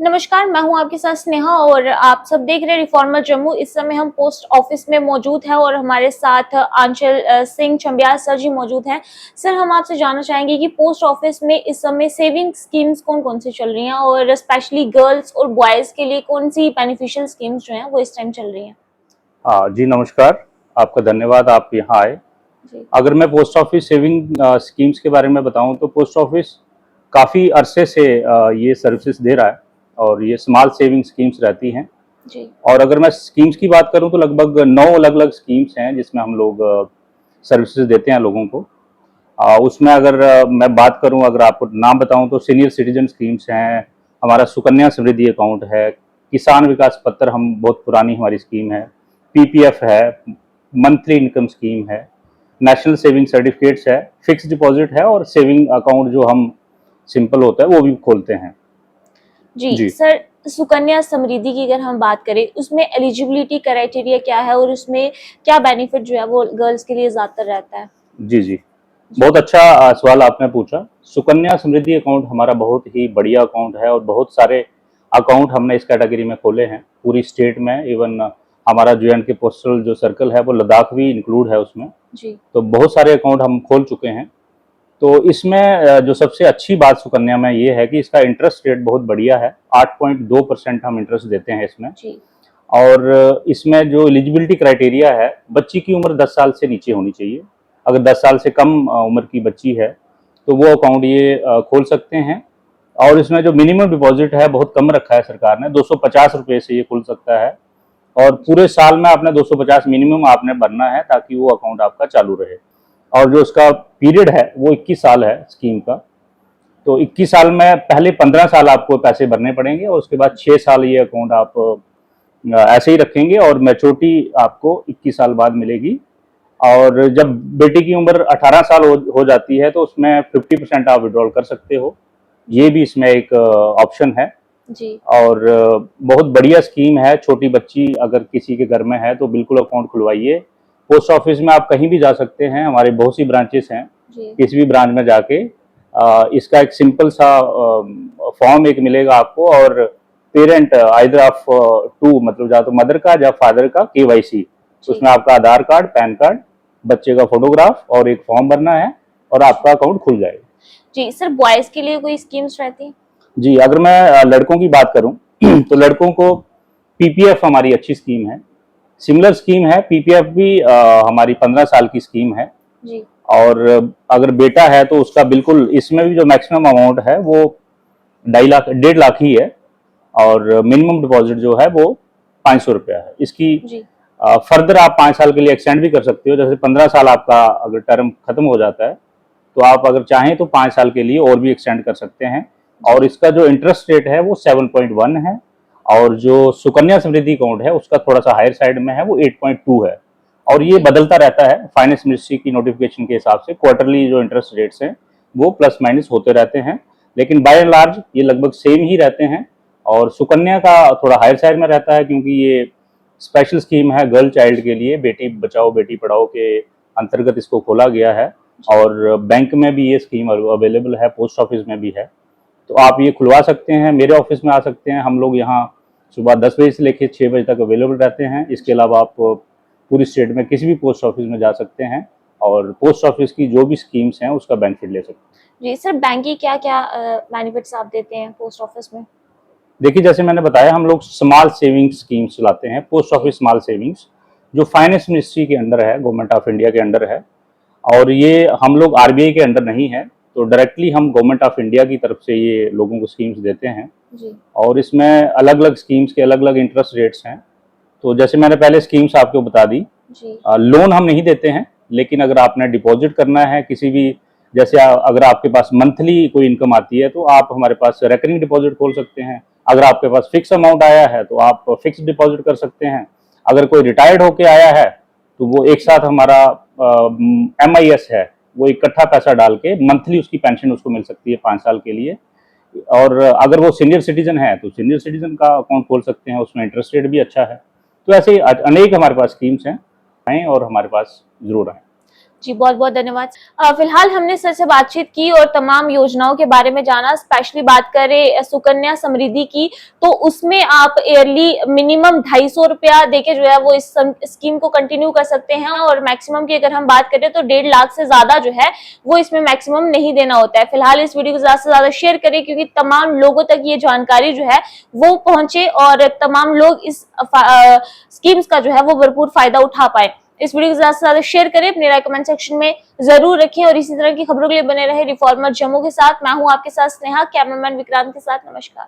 नमस्कार, मैं हूं आपके साथ स्नेहा और आप सब देख रहे हैं रिफॉर्मर जम्मू। इस समय हम पोस्ट ऑफिस में मौजूद हैं और हमारे साथ आंचल सिंह चंबियाल सर जी मौजूद हैं। सर, हम आपसे जानना चाहेंगे कि पोस्ट ऑफिस में इस समय सेविंग स्कीम्स कौन-कौन सी चल रही हैं और स्पेशली गर्ल्स और बॉयज़ के लिए कौन-सी बेनिफिशियल स्कीम्स जो हैं वो इस टाइम चल रही हैं? हाँ जी, नमस्कार। आपका धन्यवाद आप यहाँ आए। जी, अगर मैं पोस्ट ऑफिस सेविंग स्कीम्स के बारे में बताऊँ तो पोस्ट ऑफिस काफ़ी अरसे से ये सर्विसेज दे रहा है और ये स्मॉल सेविंग स्कीम्स रहती हैं। जी, और अगर मैं स्कीम्स की बात करूँ तो लगभग 9 अलग-अलग स्कीम्स हैं जिसमें हम लोग सर्विसेज देते हैं लोगों को। उसमें अगर मैं बात करूँ, अगर आपको नाम बताऊँ तो सीनियर सिटीज़न स्कीम्स हैं, हमारा सुकन्या समृद्धि अकाउंट है, किसान विकास पत्र हम बहुत पुरानी हमारी स्कीम है, पीपीएफ है, मंथली इनकम स्कीम है, नेशनल सेविंग सर्टिफिकेट्स है, फिक्स्ड डिपॉज़िट है और सेविंग अकाउंट जो हम सिंपल होता है वो भी खोलते हैं। जी। जी। सर, सुकन्या समृद्धि की अगर हम बात करें, उसमें एलिजिबिलिटी क्राइटेरिया क्या है और उसमें क्या बेनिफिट जो है वो गर्ल्स के लिए ज़्यादातर रहता है? जी, जी। जी, बहुत अच्छा सवाल आपने पूछा। सुकन्या समृद्धि अकाउंट हमारा बहुत ही बढ़िया अकाउंट है और बहुत सारे अकाउंट हमने इस कैटेगरी में खोले हैं, पूरी स्टेट में। इवन हमारा जे-एंड-के पोस्टल जो सर्कल है, वो लद्दाख भी इंक्लूड है उसमें। जी, तो बहुत सारे अकाउंट हम खोल चुके हैं। तो इसमें जो सबसे अच्छी बात सुकन्या में ये है कि इसका इंटरेस्ट रेट बहुत बढ़िया है, 8.2% हम इंटरेस्ट देते हैं इसमें। जी, और इसमें जो एलिजिबिलिटी क्राइटेरिया है, बच्ची की उम्र 10 साल से नीचे होनी चाहिए। अगर 10 साल से कम उम्र की बच्ची है, तो वो अकाउंट ये खोल सकते हैं। और इसमें जो मिनिमम डिपॉज़िट है, बहुत कम रखा है सरकार ने, ₹250 से ये खुल सकता है। और पूरे जी, साल में आपने 250 मिनिमम आपने भरना है ताकि वो अकाउंट आपका चालू रहे। और जो उसका पीरियड है, वो 21 साल है स्कीम का। तो 21 साल में पहले 15 साल आपको पैसे भरने पड़ेंगे और उसके बाद 6 साल ये अकाउंट आप ऐसे ही रखेंगे और मैच्योरिटी आपको 21 साल बाद मिलेगी। और जब बेटी की उम्र 18 साल हो जाती है तो उसमें 50% आप विड्रॉल कर सकते हो। ये जी, भी इसमें एक ऑप्शन है। जी, और बहुत बढ़िया स्कीम है। छोटी बच्ची अगर किसी के घर में है तो बिल्कुल अकाउंट खुलवाइए। पोस्ट ऑफिस में आप कहीं भी जा सकते हैं, हमारे बहुत सी ब्रांचेस हैं। जी, किसी भी ब्रांच में जाके इसका एक सिंपल सा फॉर्म एक मिलेगा आपको और पेरेंट आइदर ऑफ टू, मतलब या तो मदर का या फादर का केवाईसी। जी, उसमें आपका आधार कार्ड, पैन कार्ड, बच्चे का फोटोग्राफ और एक फॉर्म भरना है और जी। आपका अकाउंट खुल जाएगा। जी, सर, बॉयज़ के लिए कोई स्कीम्स रहती हैं? जी, अगर मैं लड़कों की बात करूं तो जी, लड़कों को पीपीएफ हमारी अच्छी स्कीम है। सिमिलर स्कीम है, पीपीएफ भी हमारी 15 साल की स्कीम है। जी, और अगर बेटा है तो उसका बिल्कुल इसमें भी जो मैक्सिमम अमाउंट है वो 2.5 लाख 1.5 लाख ही है। और मिनिमम डिपॉजिट जो है वो ₹500 है। इसकी जी, फर्दर आप 5 साल के लिए एक्सटेंड भी कर सकते हो। जैसे 15 साल आपका अगर टर्म खत्म हो जाता है तो आप अगर चाहें तो 5 साल के लिए और भी एक्सटेंड कर सकते हैं। और जी, इसका जो इंटरेस्ट रेट है वो 7.1 है। और जो सुकन्या समृद्धि अकाउंट है उसका थोड़ा सा हायर साइड में है, वो 8.2 है। और ये जी, बदलता रहता है फाइनेंस मिनिस्ट्री की नोटिफिकेशन के हिसाब से। क्वार्टरली जो इंटरेस्ट रेट्स हैं वो प्लस माइनस होते रहते हैं, लेकिन बाय एंड लार्ज ये लगभग सेम ही रहते हैं। और सुकन्या का थोड़ा हायर साइड में रहता है क्योंकि ये स्पेशल स्कीम है गर्ल चाइल्ड के लिए, बेटी बचाओ बेटी पढ़ाओ के अंतर्गत इसको खोला गया है। जी, और बैंक में भी ये स्कीम अवेलेबल है, पोस्ट ऑफिस में भी है। तो आप ये खुलवा सकते हैं, मेरे ऑफिस में आ सकते हैं। हम लोग यहाँ सुबह 10 बजे से लेकर 6 बजे तक अवेलेबल रहते हैं। इसके जी, अलावा आप पूरी स्टेट में किसी भी पोस्ट ऑफिस में जा सकते हैं और पोस्ट ऑफिस की जो भी स्कीम्स हैं उसका बेनिफिट ले सकते हैं। जी। सर, बैंक की क्या-क्या बेनिफिट्स आप देते हैं पोस्ट ऑफिस में? देखिए, जैसे मैंने बताया, हम लोग स्मॉल सेविंग्स स्कीम्स चलाते हैं, पोस्ट जी, ऑफिस स्मॉल सेविंग्स, जो फाइनेंस मिनिस्ट्री के अंडर है, गवर्नमेंट ऑफ इंडिया के अंडर है। और ये हम लोग आरबीआई के अंडर नहीं है, तो डायरेक्टली हम गवर्नमेंट ऑफ इंडिया की तरफ से ये लोगों को स्कीम्स देते हैं। जी, और इसमें अलग अलग स्कीम्स के अलग अलग इंटरेस्ट रेट्स हैं। तो जैसे मैंने पहले स्कीम्स आपको बता दी। जी, लोन हम नहीं देते हैं, लेकिन अगर आपने डिपॉजिट करना है किसी भी, जैसे अगर आपके पास मंथली कोई इनकम आती है तो आप हमारे पास रेकरिंग डिपॉजिट खोल सकते हैं। अगर आपके पास फिक्स अमाउंट आया है तो आप फिक्स डिपॉजिट कर सकते हैं। अगर कोई रिटायर्ड होके आया है तो वो एक जी, साथ हमारा एमआईएस है, वो इकट्ठा पैसा डाल के मंथली उसकी पेंशन उसको मिल सकती है 5 साल के लिए। और अगर वो सीनियर सिटीजन है तो सीनियर सिटीजन का अकाउंट खोल सकते हैं, उसमें इंटरेस्ट रेट भी अच्छा है। तो ऐसे ही अनेक हमारे पास स्कीम्स हैं और हमारे पास जरूर आए। जी, बहुत-बहुत धन्यवाद। फिलहाल हमने सर से बातचीत की और तमाम योजनाओं के बारे में जाना। स्पेशली बात करें सुकन्या समृद्धि की, तो उसमें आप ईयरली मिनिमम ₹250 देके जो है वो इस स्कीम को कंटिन्यू कर सकते हैं, और मैक्सिमम की अगर हम बात करें तो 1.5 लाख से ज़्यादा जो है वो इसमें मैक्सिमम नहीं देना होता है। फिलहाल इस वीडियो को ज़्यादा से ज़्यादा शेयर करें, क्योंकि तमाम लोगों तक ये जानकारी जो है वो पहुंचे और तमाम लोग इस स्कीम्स का जो है वो भरपूर फायदा उठा पाए। इस वीडियो को ज़्यादा से ज़्यादा शेयर करें, अपनी राय कमेंट सेक्शन में ज़रूर रखें, और इसी तरह की खबरों के लिए बने रहे रिफॉर्मर जम्मू के साथ। मैं हूं आपके साथ स्नेहा, कैमरामैन विक्रांत के साथ। नमस्कार।